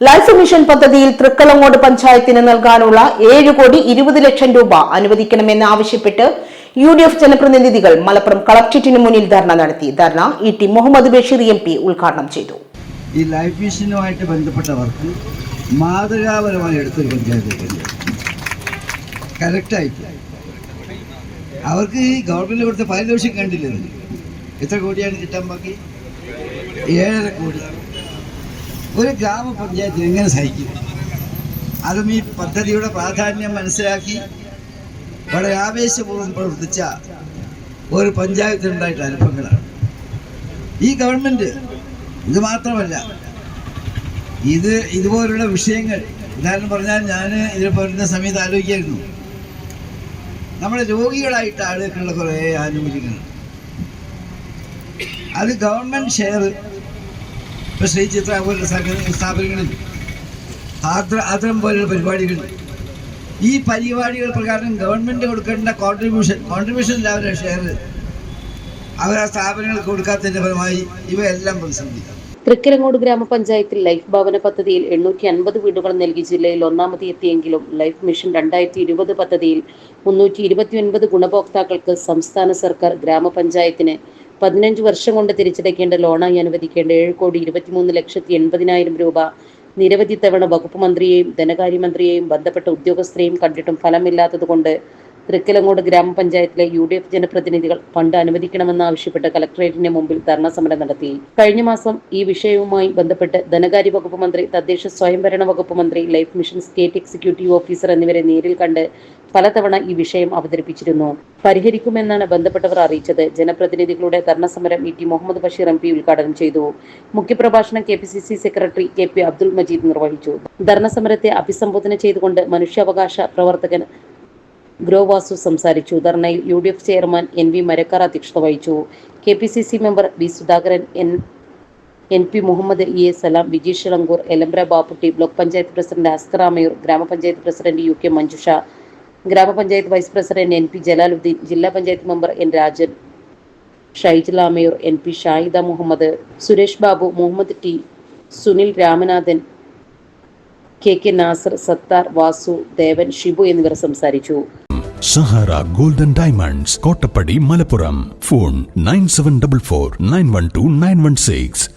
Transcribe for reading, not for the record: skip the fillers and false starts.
Life mission പദ്ധതിയിൽ തൃക്കളങ്ങോട് പഞ്ചായത്തിന് നൽകാനുള്ള 7,20,00,000 രൂപ അനുവദിക്കണമെന്ന് ആവശ്യപ്പെട്ട് UDF ജനപ്രതിനിധികൾ മലപ്പുറം കളക്ടറേറ്റിന് മുന്നിൽ ധർണ നടത്തി. ധർണ ഇ.ടി. മുഹമ്മദ് ബഷീർ MP ഉദ്ഘാടനം ചെയ്തു. ഈ ലൈഫ് മിഷനുമായിട്ട് ബന്ധപ്പെട്ടവർക്ക് മാതൃകാപരമായി എടുത്തൊരു പഞ്ചായത്ത് കറക്റ്റായിട്ട് അവർക്ക് ഈ ഗവൺമെൻറ് കൊടുത്ത പാരിതോഷികം കണ്ടില്ലേ? എത്ര കോടിയാണ് കിട്ടാൻ ബാക്കി? 7.5 കോടി. ഒരു ഗ്രാമപഞ്ചായത്തിന് എങ്ങനെ സഹിക്കും? അതും ഈ പദ്ധതിയുടെ പ്രാധാന്യം മനസ്സിലാക്കി വളരെ ആവേശപൂർവ്വം പ്രവർത്തിച്ച ഒരു പഞ്ചായത്തിനുണ്ടായിട്ട് അനുഭവങ്ങളാണ്. ഈ ഗവൺമെൻറ് ഇത് മാത്രമല്ല, ഇതുപോലുള്ള വിഷയങ്ങൾ ഉദാഹരണം പറഞ്ഞാൽ ഞാൻ ഇതിൽ പറയുന്ന സമയത്ത് ആലോചിക്കായിരുന്നു, നമ്മുടെ രോഗികളായിട്ട് ആളുകൾക്കുള്ള കുറേ ആനുകൂല്യങ്ങൾ അത് ഗവൺമെൻറ് ഷെയർ ശ്രീ ചിത്ര പോലുള്ള സ്ഥാപനങ്ങളിൽ ആദ്രം പോലുള്ള പരിപാടികൾ, ഈ പരിപാടികൾ പ്രകാരം ഗവൺമെൻറ് കൊടുക്കേണ്ട കോൺട്രിബ്യൂഷൻ അവരുടെ ഷെയർ അവർ ആ സ്ഥാപനങ്ങൾക്ക് കൊടുക്കാത്തതിൻ്റെ ഫലമായി ഇവയെല്ലാം പ്രതിസന്ധി. തൃക്കലങ്ങോട് ഗ്രാമപഞ്ചായത്തിൽ ലൈഫ് ഭവന പദ്ധതിയിൽ 850 വീടുകൾ നൽകി ജില്ലയിൽ ഒന്നാമത് എത്തിയെങ്കിലും ലൈഫ് മിഷൻ 2020 പദ്ധതിയിൽ 329 ഗുണഭോക്താക്കൾക്ക് സംസ്ഥാന സർക്കാർ ഗ്രാമപഞ്ചായത്തിന് 15 വർഷം കൊണ്ട് തിരിച്ചടയ്ക്കേണ്ട ലോണായി അനുവദിക്കേണ്ട 7,23,80,000 രൂപ നിരവധി തവണ വകുപ്പ് മന്ത്രിയെയും ധനകാര്യമന്ത്രിയെയും ബന്ധപ്പെട്ട ഉദ്യോഗസ്ഥരെയും കണ്ടിട്ടും ഫലമില്ലാത്തതുകൊണ്ട് തൃക്കലങ്ങോട് ഗ്രാമപഞ്ചായത്തിലെ UDF ജനപ്രതിനിധികൾ ഫണ്ട് അനുവദിക്കണമെന്നാവശ്യപ്പെട്ട് കളക്ടറേറ്റിന് മുമ്പിൽ ധർണാ സമരം നടത്തി. കഴിഞ്ഞ മാസം ഈ വിഷയവുമായി ബന്ധപ്പെട്ട് ധനകാര്യ വകുപ്പ് മന്ത്രി, തദ്ദേശ സ്വയംഭരണ വകുപ്പ് മന്ത്രി, life mission state executive officer എന്നിവരെ നേരിൽ കണ്ട് പലതവണ ഈ വിഷയം അവതരിപ്പിച്ചിരുന്നു. പരിഹരിക്കുമെന്നാണ് ബന്ധപ്പെട്ടവർ അറിയിച്ചത്. ജനപ്രതിനിധികളുടെ ധർണ സമരം ഇ.ടി. മുഹമ്മദ് ബഷീർ MP ഉദ്ഘാടനം ചെയ്തു. മുഖ്യപ്രഭാഷണം KPCC secretary KP Abdul Majeed നിർവഹിച്ചു. ധർണ സമരത്തെ അഭിസംബോധന ചെയ്തുകൊണ്ട് മനുഷ്യാവകാശ പ്രവർത്തകൻ ഗ്രോവാസു സംസാരിച്ചു. ധർണയിൽ UDF ചെയർമാൻ NV മരക്കാർ അധ്യക്ഷത വഹിച്ചു. KPCC member B Sudhakaran, NP Muhammad EA Salam, Vijeesh Ilankur, Elambra Bapputty, block panchayat president Askar Amayur, ഗ്രാമപഞ്ചായത്ത് പ്രസിഡന്റ് UK മഞ്ജുഷ, ഗ്രാമപഞ്ചായത്ത് വൈസ് പ്രസിഡന്റ് NP ജലാലുദ്ദീൻ, ജില്ലാ panchayat member N Rajan, Shaijal Amayur, NP Shahida Muhammad, Suresh Babu, Muhammad T, Sunil Ramanathan, KK Nasar, Sattar, Vasu, Devan, Shibu എന്നിവർ സംസാരിച്ചു. Sahara golden diamonds, Kottappadi, Malappuram. Phone 9744 912 916.